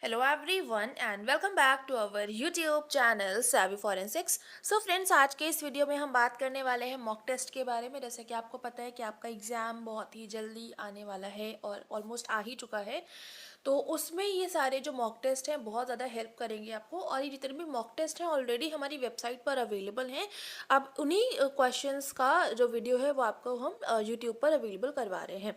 Hello everyone and welcome back to our YouTube channel Savvy Forensics। So friends, आज के इस video में हम बात करने वाले हैं मॉक टेस्ट के बारे में। जैसे कि आपको पता है कि आपका एग्ज़ाम बहुत ही जल्दी आने वाला है और ऑलमोस्ट आ ही चुका है। तो उसमें ये सारे जो मॉक टेस्ट हैं बहुत ज़्यादा हेल्प करेंगे आपको, और ये जितने भी मॉक टेस्ट हैं ऑलरेडी हमारी वेबसाइट पर अवेलेबल हैं। अब उन्हीं क्वेश्चंस का जो वीडियो है वो आपको हम यूट्यूब पर अवेलेबल करवा रहे हैं।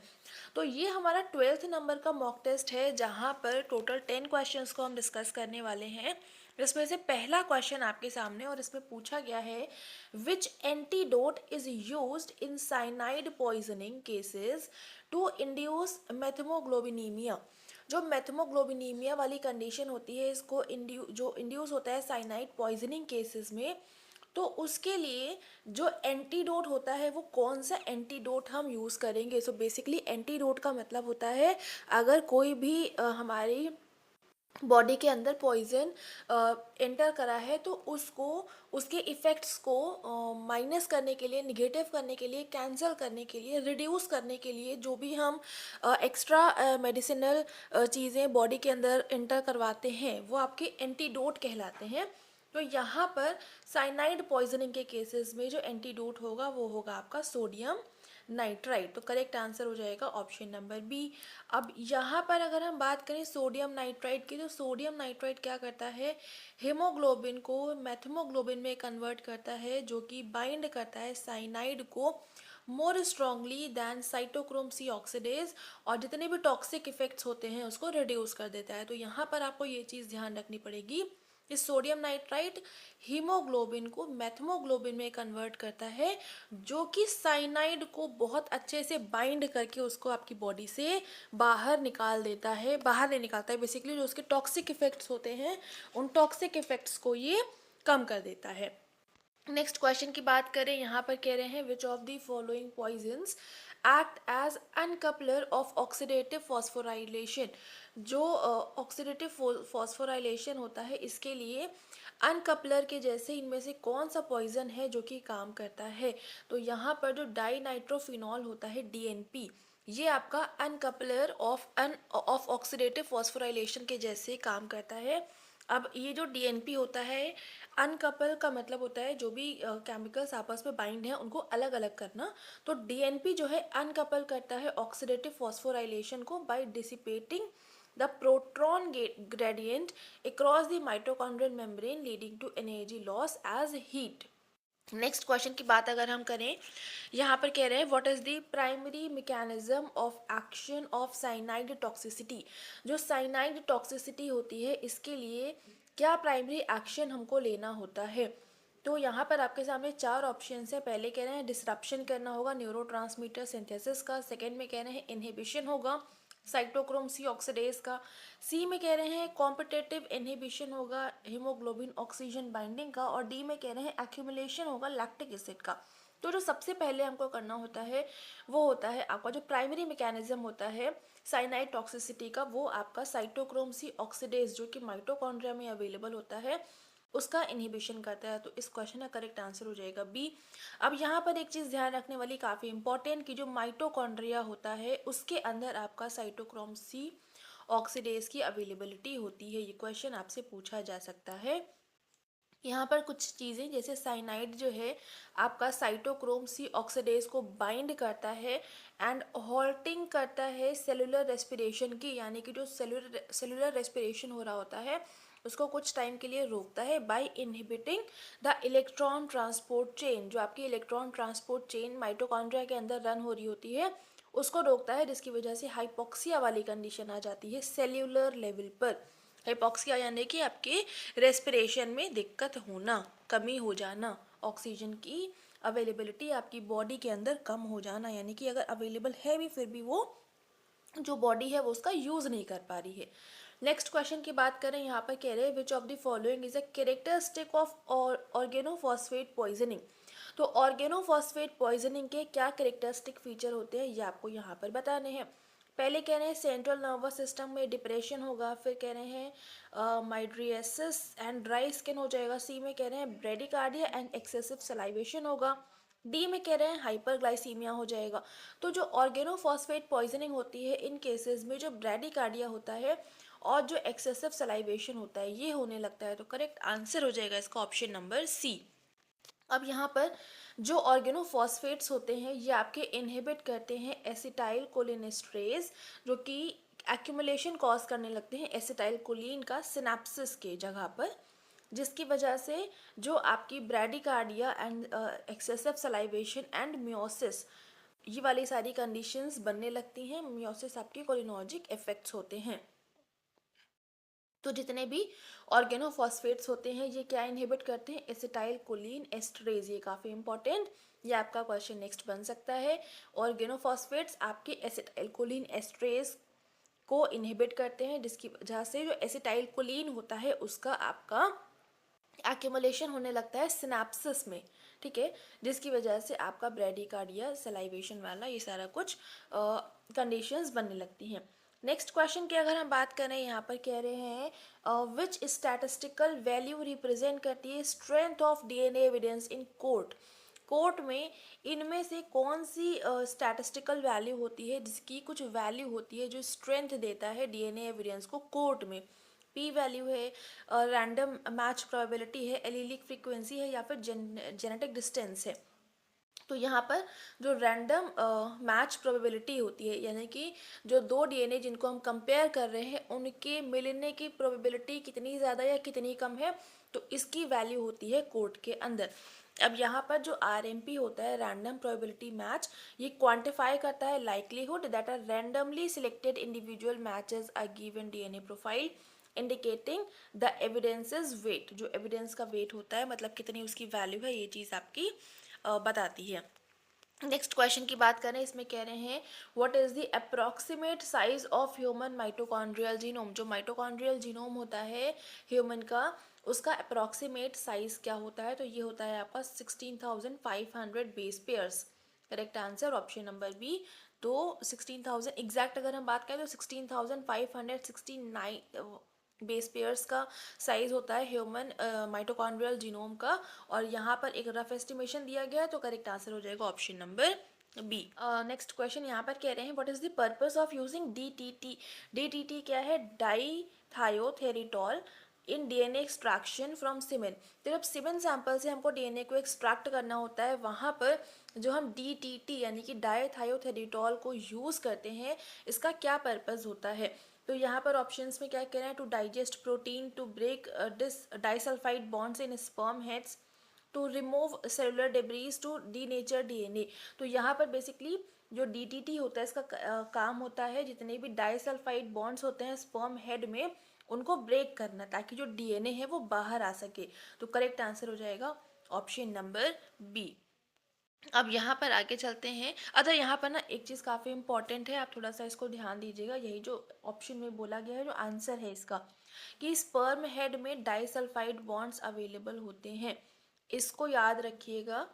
तो ये हमारा 12th नंबर का मॉक टेस्ट है, जहाँ पर टोटल 10 क्वेश्चंस को हम डिस्कस करने वाले हैं। इसमें से पहला क्वेश्चन आपके सामने, और इसमें पूछा गया है which antidote is used in cyanide poisoning cases to induce methemoglobinemia. जो मेथमोग्लोबिनीमिया वाली कंडीशन होती है, इसको इंड्यूस होता है साइनाइड पॉइजनिंग केसेस में। तो उसके लिए जो एंटीडोट होता है वो कौन सा एंटीडोट हम यूज़ करेंगे। सो बेसिकली एंटीडोट का मतलब होता है अगर कोई भी हमारी बॉडी के अंदर पॉइजन एंटर करा है तो उसको, उसके इफ़ेक्ट्स को माइनस करने के लिए, निगेटिव करने के लिए, कैंसिल करने के लिए, रिड्यूस करने के लिए जो भी हम एक्स्ट्रा मेडिसिनल चीज़ें बॉडी के अंदर एंटर करवाते हैं वो आपके एंटीडोट कहलाते हैं। तो यहाँ पर साइनाइड पॉइजनिंग के केसेस में जो एंटीडोट होगा वो होगा आपका सोडियम नाइट्राइट। तो करेक्ट आंसर हो जाएगा ऑप्शन नंबर बी। अब यहाँ पर अगर हम बात करें सोडियम नाइट्राइट की, तो सोडियम नाइट्राइट क्या करता है, हीमोग्लोबिन को मेथमोग्लोबिन में कन्वर्ट करता है, जो कि बाइंड करता है साइनाइड को more strongly than cytochrome C oxidase, और जितने भी टॉक्सिक इफेक्ट्स होते हैं उसको रिड्यूस कर देता है। तो यहाँ पर आपको ये चीज़ ध्यान रखनी पड़ेगी कि सोडियम नाइट्राइट हीमोग्लोबिन को मेथमोग्लोबिन में कन्वर्ट करता है, जो कि साइनाइड को बहुत अच्छे से बाइंड करके उसको आपकी बॉडी से बाहर निकाल देता है, बाहर नहीं निकालता है बेसिकली, जो उसके टॉक्सिक इफेक्ट्स होते हैं उन टॉक्सिक इफेक्ट्स को ये कम कर देता है। नेक्स्ट क्वेश्चन की बात करें, यहाँ पर कह रहे हैं which of the following poisons act as uncoupler of oxidative phosphorylation. जो ऑक्सीडेटिव फॉस्फोराइलेशन होता है इसके लिए अनकपलर के जैसे इनमें से कौन सा पॉइजन है जो कि काम करता है। तो यहाँ पर जो डाई नाइट्रोफिनॉल होता है डीएनपी, ये आपका अनकपलर ऑफ ऑक्सीडेटिव फॉस्फोराइलेशन के जैसे काम करता है। अब ये जो डीएनपी होता है, अनकपल का मतलब होता है जो भी केमिकल्स आपस में बाइंड हैं उनको अलग अलग करना। तो डीएनपी जो है अनकपल करता है ऑक्सीडेटिव फॉस्फोराइलेशन को by dissipating the proton gradient across the mitochondrial membrane leading to energy loss as heat. Next question की बात अगर हम करें, यहाँ पर कह रहे हैं what is the primary mechanism of action of cyanide toxicity. जो साइनाइड टॉक्सिसिटी होती है इसके लिए क्या प्राइमरी एक्शन हमको लेना होता है। तो यहाँ पर आपके सामने चार ऑप्शन है। पहले कह रहे हैं डिसरप्शन करना होगा न्यूरोट्रांसमीटर सिंथेसिस का, सेकेंड में कह रहे हैं इनहिबिशन होगा साइटोक्रोम सी ऑक्सीडेज का, सी में कह रहे हैं कॉम्पिटेटिव इनहिबिशन होगा हीमोग्लोबिन ऑक्सीजन बाइंडिंग का, और डी में कह रहे हैं एक्यूमुलेशन होगा लैक्टिक एसिड का। तो जो सबसे पहले हमको करना होता है वो होता है आपका जो प्राइमरी मैकेनिज्म होता है साइनाइड टॉक्सिसिटी का, वो आपका साइटोक्रोम सी ऑक्सीडेज जो कि माइटोकॉन्ड्रिया में अवेलेबल होता है उसका इनहिबिशन करता है। तो इस क्वेश्चन का करेक्ट आंसर हो जाएगा बी। अब यहाँ पर एक चीज़ ध्यान रखने वाली काफ़ी इंपॉर्टेंट कि जो माइटोकॉन्ड्रिया होता है उसके अंदर आपका साइटोक्रोम सी ऑक्सीडेज की अवेलेबिलिटी होती है। ये क्वेश्चन आपसे पूछा जा सकता है। यहाँ पर कुछ चीज़ें जैसे साइनाइड जो है आपका साइटोक्रोम सी ऑक्सीडेज को बाइंड करता है एंड हॉल्टिंग करता है सेलुलर रेस्पिरेशन की, यानी कि जो सेलुलर रेस्पिरेशन हो रहा होता है उसको कुछ टाइम के लिए रोकता है by inhibiting the electron transport chain. जो आपकी इलेक्ट्रॉन ट्रांसपोर्ट चेन माइटोकॉन्ड्रिया के अंदर रन हो रही होती है उसको रोकता है, जिसकी वजह से हाइपोक्सिया वाली कंडीशन आ जाती है सेल्यूलर लेवल पर। हाइपोक्सिया यानी कि आपके रेस्पिरेशन में दिक्कत होना, कमी हो जाना, ऑक्सीजन की अवेलेबिलिटी आपकी बॉडी के अंदर कम हो जाना, यानी कि अगर अवेलेबल है भी फिर भी वो जो बॉडी है वो उसका यूज़ नहीं कर पा रही है। नेक्स्ट क्वेश्चन की बात करें, यहाँ पर कह रहे हैं which of the following is a characteristic of organophosphate poisoning. तो ऑर्गेनोफॉस्फेट पॉइजनिंग के क्या कैरेक्टरिस्टिक फीचर होते हैं ये आपको यहाँ पर बताने हैं। पहले कह रहे हैं सेंट्रल नर्वस सिस्टम में डिप्रेशन होगा, फिर कह रहे हैं माइड्रियसिस एंड ड्राई स्किन हो जाएगा, सी में कह रहे हैं ब्रेडिकार्डिया एंड एक्सेसिव सलाइवेशन होगा, डी में कह रहे हैं हाइपरग्लाइसीमिया हो जाएगा। तो जो ऑर्गेनोफॉस्फेट पॉइजनिंग होती है इन केसेस में जो ब्रेडिकार्डिया होता है और जो एक्सेसिव सलाइवेशन होता है ये होने लगता है। तो करेक्ट आंसर हो जाएगा इसका ऑप्शन नंबर सी। अब यहाँ पर जो ऑर्गेनोफॉस्फेट्स होते हैं ये आपके इनहिबिट करते हैं एसिटाइल कोलिनेस्ट्रेज, जो कि एक्यूमुलेशन कॉज करने लगते हैं एसिटाइल कोलिन का सिनेप्सिस के जगह पर, जिसकी वजह से जो आपकी bradycardia and excessive salivation and meiosis, ये वाली सारी कंडीशंस बनने लगती हैं। मियोसिस आपके कोलिनर्जिक इफेक्ट्स होते हैं। तो जितने भी ऑर्गेनोफॉस्फेट्स होते हैं ये क्या इनहिबिट करते हैं, एसिटाइल कोलिन एस्टरेज। ये काफ़ी इंपॉर्टेंट, ये आपका क्वेश्चन नेक्स्ट बन सकता है। ऑर्गेनोफॉस्फेट्स आपके एसिटाइल कोलिन एस्टरेज को इनहिबिट करते हैं, जिसकी वजह से जो एसिटाइल कोलिन होता है उसका आपका एक्यूमुलेशन होने लगता है सिनेप्सिस में, ठीक है, जिसकी वजह से आपका ब्रैडिकार्डिया सलाइवेशन वाला ये सारा कुछ कंडीशंस बनने लगती हैं। नेक्स्ट क्वेश्चन की अगर हम बात करें, यहाँ पर कह रहे हैं विच स्टैटिस्टिकल वैल्यू रिप्रेजेंट करती है strength of DNA evidence in court. Court में इनमें से कौन सी स्टैटिस्टिकल वैल्यू होती है जिसकी कुछ वैल्यू होती है जो स्ट्रेंथ देता है डीएनए एविडेंस को कोर्ट में। पी वैल्यू है, रैंडम मैच प्रोबेबिलिटी है, एलीलिक फ्रीक्वेंसी है, या फिर जेनेटिक डिस्टेंस है। तो यहाँ पर जो रैंडम मैच प्रोबेबिलिटी होती है, यानी कि जो दो डीएनए जिनको हम कंपेयर कर रहे हैं उनके मिलने की प्रोबेबिलिटी कितनी ज़्यादा या कितनी कम है, तो इसकी वैल्यू होती है कोड के अंदर। अब यहाँ पर जो आरएमपी होता है, रैंडम प्रोबेबिलिटी मैच, ये क्वांटिफाई करता है likelihood that a randomly selected individual matches a given DNA profile indicating the evidence's weight. जो एविडेंस का वेट होता है मतलब कितनी उसकी वैल्यू है, ये चीज़ आपकी बताती है। नेक्स्ट क्वेश्चन की बात करें, इसमें कह रहे हैं what is the approximate size of human mitochondrial genome. जो माइटोकॉन्ड्रियल जीनोम होता है ह्यूमन का, उसका अप्रॉक्सीमेट साइज क्या होता है, तो ये होता है आपका 16,500 base pairs. Correct answer option number B. तो 16,000 एग्जैक्ट अगर हम बात करें तो 16,569 बेस पेयर्स का साइज होता है ह्यूमन माइटोकॉन्ड्रियल जीनोम का। और यहाँ पर एक रफ एस्टिमेशन दिया गया है, तो करेक्ट आंसर हो जाएगा option number B. Next question यहाँ पर कह रहे हैं what is the purpose of using DTT. DTT क्या है, dithiothreitol in DNA extraction from semen. तो जब सीमेन सैंपल से हमको डीएनए को एक्सट्रैक्ट करना होता है, वहाँ पर जो हम डीटीटी यानी कि डाईथायोथेरिटॉल को यूज़ करते हैं, इसका क्या पर्पस होता है। तो यहाँ पर ऑप्शंस में क्या कह रहे हैं, to digest protein, to break disulphide bonds in sperm heads, to remove cellular debris, to denature DNA. तो यहाँ पर बेसिकली जो डीटीटी होता है इसका काम होता है जितने भी डाइसल्फाइड बॉन्ड्स होते हैं स्पर्म हेड में उनको ब्रेक करना, ताकि जो डीएनए है वो बाहर आ सके। तो करेक्ट आंसर हो जाएगा ऑप्शन नंबर बी। अब यहाँ पर आगे चलते हैं। अगर यहाँ पर ना एक चीज़ काफ़ी इंपॉर्टेंट है, आप थोड़ा सा इसको ध्यान दीजिएगा। यही जो ऑप्शन में बोला गया है, जो आंसर है इसका, कि स्पर्म हेड में डाइसल्फाइड बॉन्ड्स अवेलेबल होते हैं, इसको याद रखिएगा।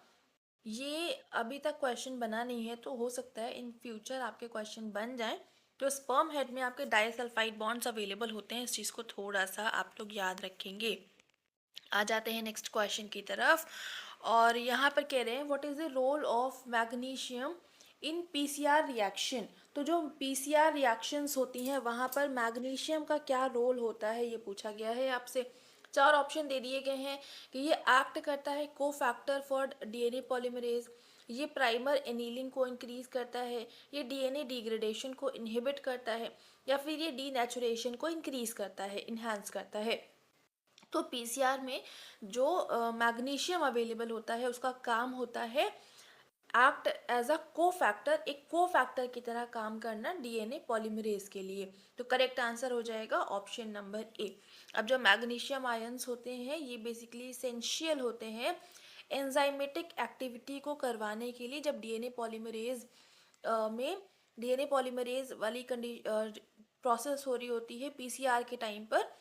ये अभी तक क्वेश्चन बना नहीं है, तो हो सकता है इन फ्यूचर आपके क्वेश्चन बन जाएं। तो स्पर्म हेड में आपके डाइसल्फाइड बॉन्ड्स अवेलेबल होते हैं, इस चीज़ को थोड़ा सा आप लोग याद रखेंगे। आ जाते हैं नेक्स्ट क्वेश्चन की तरफ। और यहाँ पर कह रहे हैं what is the role of magnesium in PCR reaction. तो जो पीसीआर रिएक्शंस होती हैं वहाँ पर मैग्नीशियम का क्या रोल होता है, ये पूछा गया है आपसे। चार ऑप्शन दे दिए गए हैं कि ये एक्ट करता है को फैक्टर फॉर डीएनए पॉलीमरेज, ये प्राइमर एनीलिंग को इंक्रीज करता है, ये डीएनए डिग्रेडेशन को इनहिबिट करता है, या फिर ये डीनेचुरेशन को इंक्रीज करता है, इन्हांस करता है। तो पीसीआर में जो मैग्नीशियम अवेलेबल होता है उसका काम होता है एक्ट एज अ को फैक्टर, एक को फैक्टर की तरह काम करना डीएनए पॉलीमरेज के लिए। तो करेक्ट आंसर हो जाएगा ऑप्शन नंबर ए। अब जो मैग्नीशियम आयंस होते हैं ये बेसिकली इसेंशियल होते हैं एंजाइमेटिक एक्टिविटी को करवाने के लिए। जब डीएनए पॉलीमरेज में डीएनए पॉलीमरेज वाली प्रोसेस हो रही होती है पीसीआर के टाइम पर,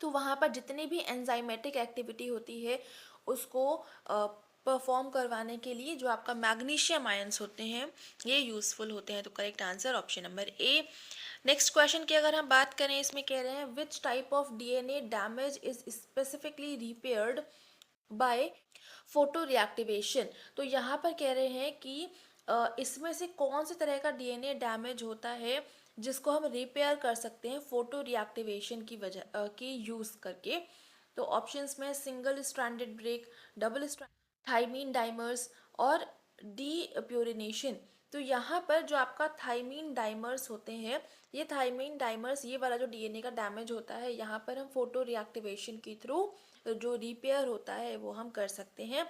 तो वहाँ पर जितनी भी एंजाइमेटिक एक्टिविटी होती है उसको परफॉर्म करवाने के लिए जो आपका मैग्नीशियम आयंस होते हैं ये यूज़फुल होते हैं। तो correct answer option number A. Next question की अगर हम बात करें, इसमें कह रहे हैं which type of DNA damage is specifically repaired bye photo reactivation. तो यहाँ पर कह रहे हैं कि इसमें से कौन से तरह का डीएनए डैमेज होता है जिसको हम रिपेयर कर सकते हैं फोटो रिएक्टिवेशन की वजह की यूज़ करके। तो ऑप्शंस में single stranded break, double strand thymine dimers और डीप्यूरिनेशन। तो यहाँ पर जो आपका थाइमीन डाइमर्स होते हैं, ये थाइमीन डाइमर्स, ये वाला जो डीएनए का डैमेज होता है, यहाँ पर हम फोटो रिएक्टिवेशन के थ्रू जो रिपेयर होता है वो हम कर सकते हैं।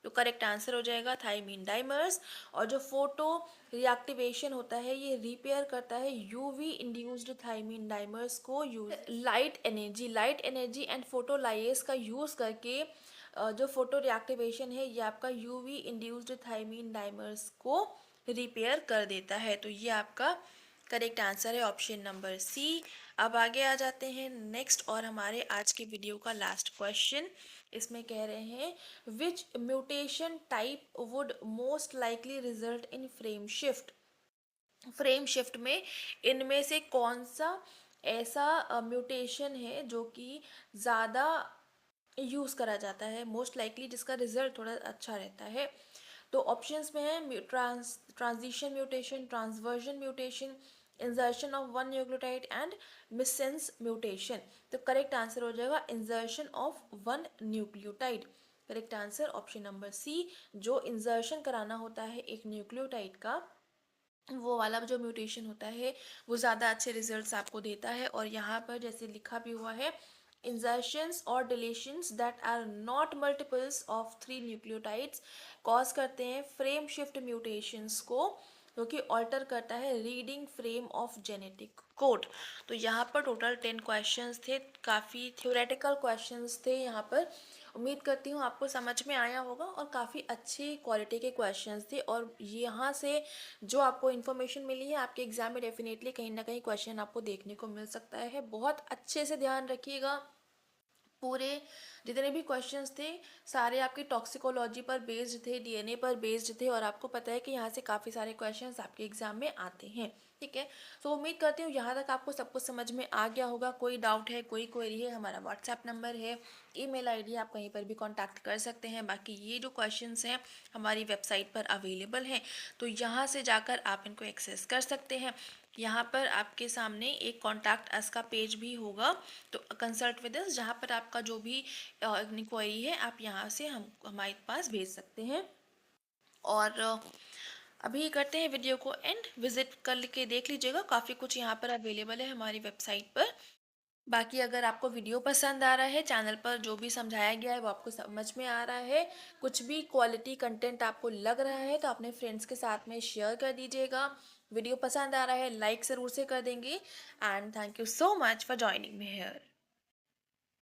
तो करेक्ट आंसर हो जाएगा थाइमीन डाइमर्स। और जो फोटो रिएक्टिवेशन होता है ये रिपेयर करता है यूवी इंड्यूस्ड थाइमीन डाइमर्स को यूज लाइट एनर्जी एंड फोटोलाइएस का यूज़ करके जो फोटो रिएक्टिवेशन है ये आपका यूवी इंड्यूस्ड थाइमीन डाइमर्स को रिपेयर कर देता है। तो ये आपका करेक्ट आंसर है ऑप्शन नंबर सी। अब आगे आ जाते हैं नेक्स्ट और हमारे आज के वीडियो का लास्ट क्वेश्चन। इसमें कह रहे हैं which mutation type would most likely result in frameshift. Frameshift में इनमें से कौन सा ऐसा म्यूटेशन है जो कि ज़्यादा यूज़ करा जाता है, मोस्ट लाइकली जिसका रिजल्ट थोड़ा अच्छा रहता है। तो ऑप्शंस में है transition mutation, transversion mutation, insertion of one nucleotide and missense mutation. तो करेक्ट आंसर हो जाएगा insertion of one nucleotide. Correct answer option number C. जो इंजर्शन कराना होता है एक न्यूक्लियोटाइड का, वो वाला जो म्यूटेशन होता है वो ज़्यादा अच्छे रिजल्ट्स आपको देता है। और यहाँ पर जैसे लिखा भी हुआ है, इंजर्शंस और deletions that are not multiples of 3 nucleotides cause करते हैं फ्रेम शिफ्ट म्यूटेशंस को, जो कि ऑल्टर करता है reading frame of genetic code. तो यहाँ पर टोटल 10 क्वेश्चंस थे, काफ़ी थ्योरेटिकल क्वेश्चंस थे यहाँ पर। उम्मीद करती हूँ आपको समझ में आया होगा और काफ़ी अच्छी क्वालिटी के क्वेश्चंस थे। और यहाँ से जो आपको इन्फॉर्मेशन मिली है, आपके एग्जाम में डेफिनेटली कहीं ना कहीं क्वेश्चन आपको देखने को मिल सकता है। बहुत अच्छे से ध्यान रखिएगा। पूरे जितने भी क्वेश्चंस थे सारे आपकी टॉक्सिकोलॉजी पर बेस्ड थे, डीएनए पर बेस्ड थे, और आपको पता है कि यहाँ से काफ़ी सारे क्वेश्चंस आपके एग्जाम में आते हैं। ठीक है, तो उम्मीद करती हूँ यहाँ तक आपको सब कुछ समझ में आ गया होगा। कोई डाउट है, कोई क्वेरी है, हमारा व्हाट्सएप नंबर है, ईमेल आईडी, आप कहीं पर भी कांटेक्ट कर सकते हैं। बाकी ये जो क्वेश्चंस हैं हमारी वेबसाइट पर अवेलेबल हैं, तो यहाँ से जाकर आप इनको एक्सेस कर सकते हैं। यहाँ पर आपके सामने एक कॉन्टैक्ट अस का पेज भी होगा, तो कंसल्ट विद अस, जहाँ पर आपका जो भी इंक्वायरी है आप यहाँ से हमारे पास भेज सकते हैं। और अभी करते हैं वीडियो को एंड, विजिट करके देख लीजिएगा, काफ़ी कुछ यहाँ पर अवेलेबल है हमारी वेबसाइट पर। बाकी अगर आपको वीडियो पसंद आ रहा है, चैनल पर जो भी समझाया गया है वो आपको समझ में आ रहा है, कुछ भी क्वालिटी कंटेंट आपको लग रहा है, तो अपने फ्रेंड्स के साथ में शेयर कर दीजिएगा। वीडियो पसंद आ रहा है लाइक ज़रूर से कर देंगे। And thank you so much for joining me here.